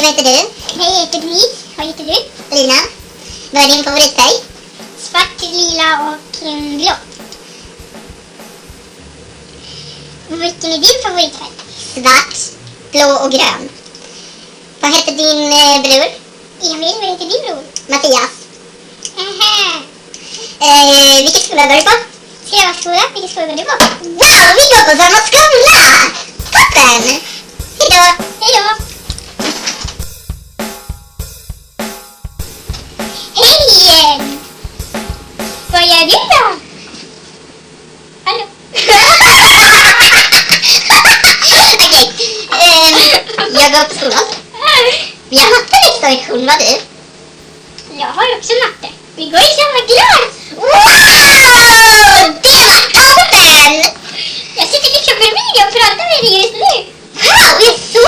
vad heter du? Hej, jag heter Denise. Vad heter du? Lina. Vad är din favoritfärg? Svart, lila och blå. Vilken är din favoritfärg? Svart, blå och grön. Vad heter din bror? Emil, vad heter din bror? Mattias. Aha. Vilken skola går du på? Skrävarskola, vilken skola går du på? Wow, vi går på samma skola! Toppen! Hejdå! Hejdå! Hej! Vad gör du då? Hallå? Okej, jag går på skolan. Vi har mattelektion, vad du? Jag har också matte. Vi går i samma klass. Wow! Det var toppen! Jag sitter liksom bredvid och pratar med dig just nu. Wow, vi är så